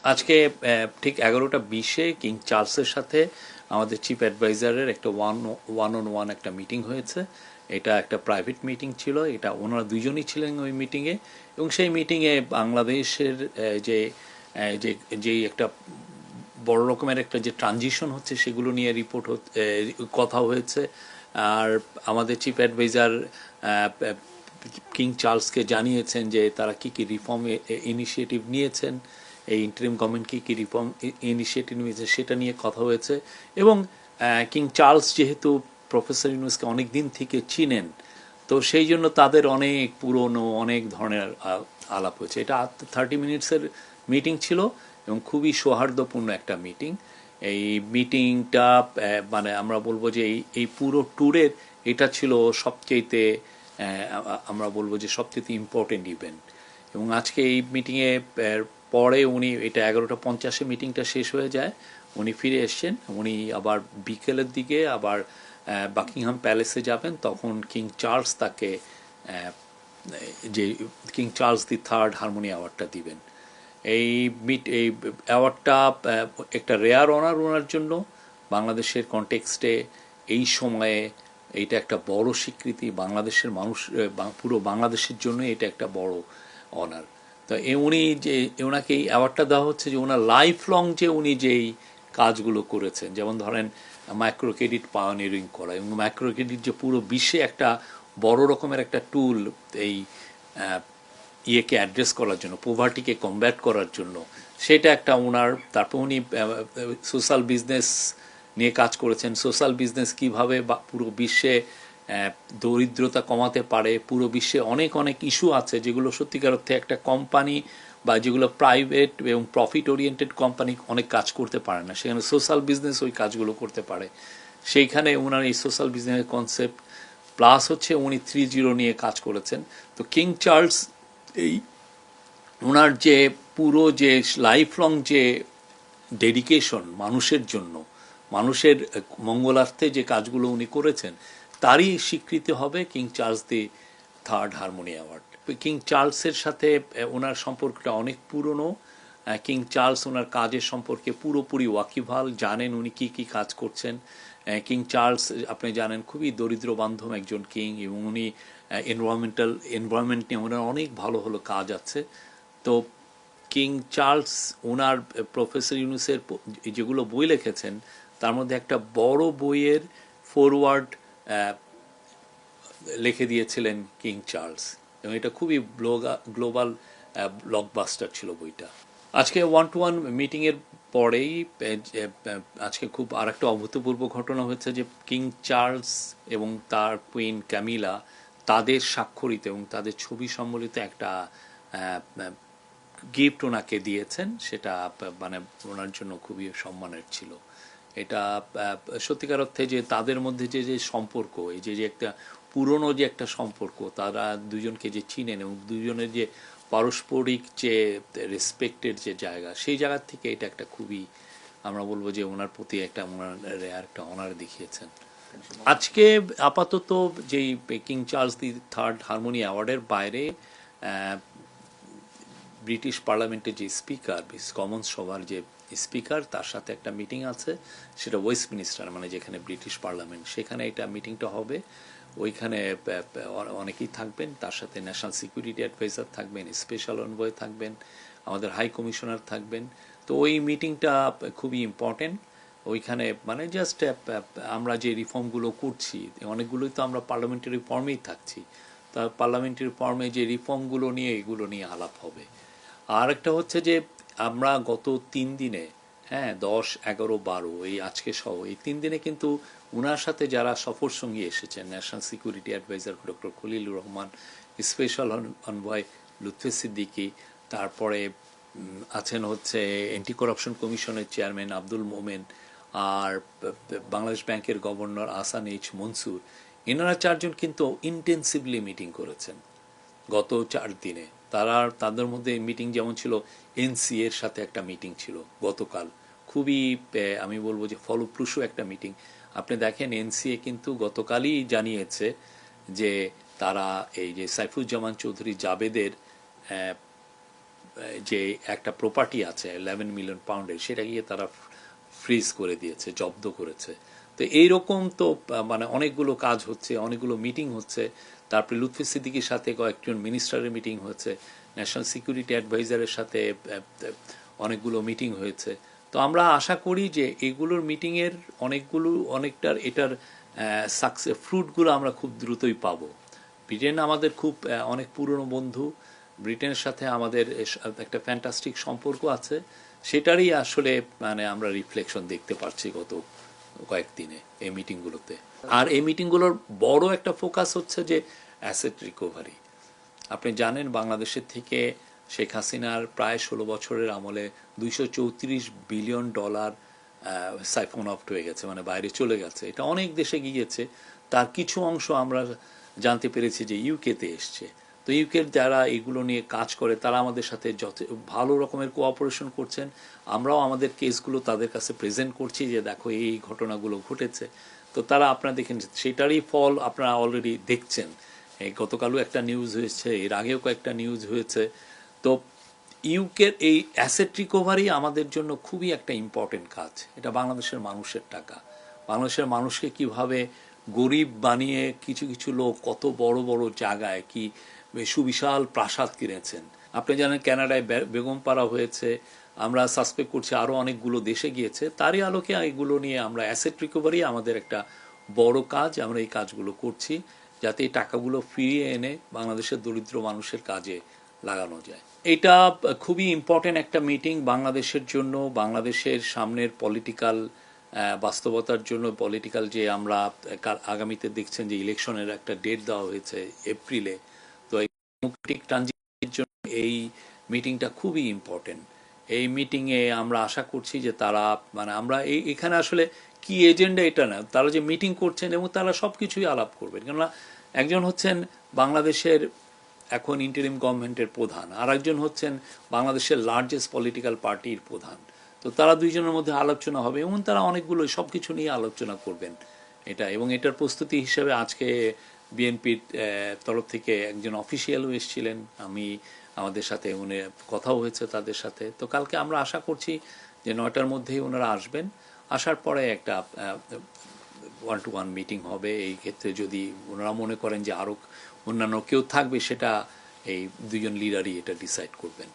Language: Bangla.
আজকে ঠিক 11টা 20-এ কিং চার্লসের সাথে আমাদের চিফ অ্যাডভাইজারের একটা ওয়ান অন ওয়ান একটা মিটিং হয়েছে। এটা একটা প্রাইভেট মিটিং ছিল, এটা ওনারা দুজনই ছিলেন ওই মিটিংয়ে। এবং সেই মিটিংয়ে বাংলাদেশের যে যে যেই একটা বড় রকমের একটা যে ট্রানজিশন হচ্ছে সেগুলো নিয়ে কথা হয়েছে। আর আমাদের চিফ অ্যাডভাইজার কিং চার্লসকে জানিয়েছেন যে তারা কী কী রিফর্ম ইনিশিয়েটিভ নিয়েছেন, এই ইন্টারিম গভর্নমেন্ট কী কী রিফর্ম ইনিশিয়েটিভ নিয়েছে সেটা নিয়ে কথা হয়েছে। এবং কিং চার্লস যেহেতু প্রফেসর ইউনুসকে অনেক দিন থেকে চিনেন, তো সেই জন্য তাদের অনেক পুরনো অনেক ধরনের আলাপ হয়েছে। এটা 30 মিনিটসের মিটিং ছিল এবং খুবই সৌহার্দ্যপূর্ণ একটা মিটিং। এই মিটিংটা মানে আমরা বলবো যে এই পুরো ট্যুরের এটা ছিল সবচেয়েতে আমরা বলবো যে সবচেয়ে ইম্পর্টেন্ট ইভেন্ট। এবং আজকে এই মিটিংয়ে পরে উনি, এটা 11টা 50-এ মিটিংটা শেষ হয়ে যায়, উনি ফিরে এসছেন। উনি আবার বিকেলের দিকে আবার বাকিংহাম প্যালেসে যাবেন, তখন কিং চার্লস তাকে যে king Charles the 3rd harmony অ্যাওয়ার্ডটা দিবেন। এই অ্যাওয়ার্ডটা একটা রেয়ার অনার ওনার জন্য। বাংলাদেশের কনটেক্সটে এই সময়ে এইটা একটা বড় স্বীকৃতি, বাংলাদেশের মানুষ পুরো বাংলাদেশের জন্য এটা একটা বড় অনার। তো উনি যে ওনাকে এই অ্যাওয়ার্ডটা দেওয়া হচ্ছে যে ওনার লাইফ লং যে উনি যেই কাজগুলো করেছেন, যেমন ধরেন মাইক্রো ক্রেডিট পায়োনিয়ারিং করা, এবং মাইক্রো ক্রেডিট যে পুরো বিশ্বে একটা বড় রকমের একটা টুল এই ইয়েকে অ্যাড্রেস করার জন্য, পোভার্টিকে কমব্যাট করার জন্য, সেটা একটা ওনার। তারপর উনি সোশ্যাল বিজনেস নিয়ে কাজ করেছেন, সোশ্যাল বিজনেস কীভাবে পুরো বিশ্বে দরিদ্রতা কমাতে পারে। পুরো বিশ্বে অনেক অনেক ইস্যু আছে যেগুলো সত্যিকার অর্থে একটা কোম্পানি বা যেগুলো প্রাইভেট এবং প্রফিট ওরিয়েন্টেড কোম্পানি অনেক কাজ করতে পারে না, সেখানে সোশ্যাল বিজনেস ওই কাজগুলো করতে পারে। সেইখানে ওনার এই সোশ্যাল বিজনেসের কনসেপ্ট প্লাস হচ্ছে উনি 3-0 নিয়ে কাজ করেছেন। তো কিং চার্লস এই ওনার যে পুরো যে লাইফ লং যে ডেডিকেশন মানুষের জন্য, মানুষের মঙ্গলার্থে যে কাজগুলো উনি করেছেন, তারই স্বীকৃতি হবে king Charles the 3rd harmony award. King চার্লসের সাথে ওনার সম্পর্কটা অনেক পুরনো। কিং চার্লস ওনার কাজের সম্পর্কে পুরোপুরি ওয়াকিবহাল, জানেন উনি কী কী কাজ করছেন। কিং চার্লস আপনি জানেন খুবই দরিদ্র বান্ধব একজন কিং, এবং উনি এনভায়রনমেন্ট নিয়ে ওনার অনেক ভালো ভালো কাজ আছে। তো কিং চার্লস ওনার প্রফেসর ইউনুসের যেগুলো বই লিখেছেন তার মধ্যে একটা বড় বইয়ের ফরওয়ার্ড লিখে দিয়েছিলেন কিং চার্লস, এবং এটা খুবই গ্লোবাল ব্লকবাস্টার ছিল বইটা। আজকে 1-to-1 মিটিংয়ের পরেই আজকে খুব আর একটা অভূতপূর্ব ঘটনা হয়েছে যে কিং চার্লস এবং তার কুইন ক্যামিলা তাদের স্বাক্ষরিত এবং তাদের ছবি সম্বলিত একটা গিফট ওনাকে দিয়েছেন। সেটা মানে ওনার জন্য খুবই সম্মানের ছিল। এটা সত্যিকার অর্থে যে তাদের মধ্যে যে যে সম্পর্ক, এই যে যে একটা পুরনো যে একটা সম্পর্ক, তারা দুজনকে যে চিনেন এবং দুজনের যে পারস্পরিক যে রেসপেক্টের যে জায়গা, সেই জায়গার থেকে এটা একটা খুবই আমরা বলবো যে ওনার প্রতি একটা ওনার রেয়ার একটা অনার দেখিয়েছেন। আজকে আপাতত যেই king Charles the 3rd harmony অ্যাওয়ার্ডের বাইরে ব্রিটিশ পার্লামেন্টের যে স্পিকার, কমন্স সভার যে স্পিকার, তার সাথে একটা মিটিং আছে, সেটা ওয়েস্টমিনিস্টার মানে যেখানে ব্রিটিশ পার্লামেন্ট, সেখানে এটা মিটিংটা হবে। ওইখানে অনেকেই থাকবেন, তার সাথে ন্যাশনাল সিকিউরিটি অ্যাডভাইজার থাকবেন, স্পেশাল অনভয় থাকবেন, আমাদের হাই কমিশনার থাকবেন। তো ওই মিটিংটা খুবই ইম্পর্টেন্ট। ওইখানে মানে জাস্ট আমরা যে রিফর্মগুলো করছি, অনেকগুলোই তো আমরা পার্লামেন্টারি রিফর্মেই থাকছি, তা পার্লামেন্টারি ফর্মে যে রিফর্মগুলো নিয়ে এগুলো নিয়ে আলাপ হবে। আর একটা হচ্ছে যে আমরা গত 3 দিনে, হ্যাঁ 10, 11, 12 এই আজকে সহ এই 3 দিনে কিন্তু ওনার সাথে যারা সফর সঙ্গী এসেছেন, national security adviser doctor Khalilur Rahman, special envoy Lutfe Siddiqui, তারপরে আছেন হচ্ছে অ্যান্টি করাপশন কমিশনের চেয়ারম্যান আব্দুল মোমেন, আর বাংলাদেশ ব্যাংকের গভর্নর আহসান মনসুর, এনারা 4জন কিন্তু ইন্টেন্সিভলি মিটিং করেছেন গত 4 দিনে। তাদের মধ্যে মিটিং যেমন ছিল, এনসিএর সাথে একটা মিটিং ছিল গতকাল, খুবই আমি বলবো যে ফলপ্রসূ একটা মিটিং। আপনি দেখেন এনসিএ কিন্তু গতকালই জানিয়েছে যে তারা এই যে সাইফুজ্জামান চৌধুরী জাবেদের যে একটা প্রপার্টি আছে 11 মিলিয়ন পাউন্ডের, সেটা গিয়ে তারা ফ্রিজ করে দিয়েছে, জব্দ করেছে। তো এইরকম তো মানে অনেকগুলো কাজ হচ্ছে, অনেকগুলো মিটিং হচ্ছে। তারপরে লুৎফি সিদ্দিকীর সাথে কয়েকজন মিনিস্টারের মিটিং হয়েছে, ন্যাশনাল সিকিউরিটি অ্যাডভাইজারের সাথে অনেকগুলো মিটিং হয়েছে। তো আমরা আশা করি যে এগুলোর মিটিংয়ের অনেকটার এটার সাকসেস ফ্রুটগুলো আমরা খুব দ্রুতই পাবো। ব্রিটেন আমাদের খুব অনেক পুরনো বন্ধু, ব্রিটেনের সাথে আমাদের একটা ফ্যান্টাস্টিক সম্পর্ক আছে, সেটারই আসলে মানে আমরা রিফ্লেকশন দেখতে পাচ্ছি গত কয়েকদিনে এই মিটিংগুলোতে। আর এই মিটিংগুলোর বড় একটা ফোকাস হচ্ছে যে অ্যাসেট রিকভারি। আপনি জানেন বাংলাদেশের থেকে শেখ হাসিনার প্রায় 16 বছরের আমলে $234 বিলিয়ন সাইফোন অফ হয়ে গেছে, মানে বাইরে চলে গেছে। এটা অনেক দেশে গিয়েছে, তার কিছু অংশ আমরা জানতে পেরেছি যে ইউকেতে এসছে। তো ইউকের যারা এগুলো নিয়ে কাজ করে তারা আমাদের সাথে যত ভালো রকমের কোঅপারেশন করছেন। আমরাও আমাদের কেসগুলো তাদের কাছে প্রেজেন্ট করছি যে দেখো এই ঘটনাগুলো ঘটেছে। তো তারা আপনারা দেখেন সেটারই ফল আপনারা অলরেডি দেখছেন। এই গতকালও একটা নিউজ হয়েছে, এর আগেও কয়েকটা নিউজ হয়েছে। তো ইউকের এই অ্যাসেট রিকভারি আমাদের জন্য খুবই একটা ইম্পর্টেন্ট কাজ। এটা বাংলাদেশের মানুষের টাকা। বাংলাদেশের মানুষকে কিভাবে গরিব বানিয়ে কিছু কিছু লোক কত বড় বড় জায়গায় কি সুবিশাল প্রাসাদ কিনেছেন। আপনি জানেন কানাডায় বেগমপাড়া হয়েছে, আমরা সাসপেক্ট করছি আরও অনেকগুলো দেশে গিয়েছে। তারই আলোকে এগুলো নিয়ে আমরা অ্যাসেট রিকভারি আমাদের একটা বড় কাজ, আমরা এই কাজগুলো করছি যাতে এই টাকাগুলো ফিরিয়ে এনে বাংলাদেশের দরিদ্র মানুষের কাজে লাগানো যায়। এটা খুবই ইম্পর্টেন্ট একটা মিটিং বাংলাদেশের জন্য, বাংলাদেশের সামনের পলিটিক্যাল বাস্তবতার জন্য। পলিটিক্যাল যে আমরা আগামীতে দেখছেন যে ইলেকশনের একটা ডেট দেওয়া হয়েছে এপ্রিলে, তো এই ডেমোক্রেটিক ট্রানজিশনের জন্য এই মিটিংটা খুবই ইম্পর্টেন্ট। এই মিটিংয়ে আমরা আশা করছি যে তারা মানে আমরা এখানে আসলে কি এজেন্ডা এটা না, তারা যে মিটিং করছেন এবং তারা সব কিছুই আলাপ করবেন। কেননা একজন হচ্ছেন বাংলাদেশের এখন ইন্টারিম গভর্নমেন্টের প্রধান, আর একজন হচ্ছেন বাংলাদেশের লার্জেস্ট পলিটিক্যাল পার্টির প্রধান। তো তারা দুইজনের মধ্যে আলোচনা হবে এবং তারা অনেকগুলো সব কিছু নিয়ে আলোচনা করবেন এটা। এবং এটার প্রস্তুতি হিসেবে আজকে বিএনপির তরফ থেকে একজন অফিসিয়ালও এসেছিলেন, আমাদের সাথে উনি কথাও হয়েছে তাদের সাথে। তো কালকে আমরা আশা করছি যে 9টার মধ্যেই ওনারা আসবেন। আসার পরে একটা 1-to-1 মিটিং হবে। এই ক্ষেত্রে যদি ওনারা মনে করেন যে আরও অন্যান্য কেউ থাকবে, সেটা এই দুজন লিডারই এটা ডিসাইড করবেন।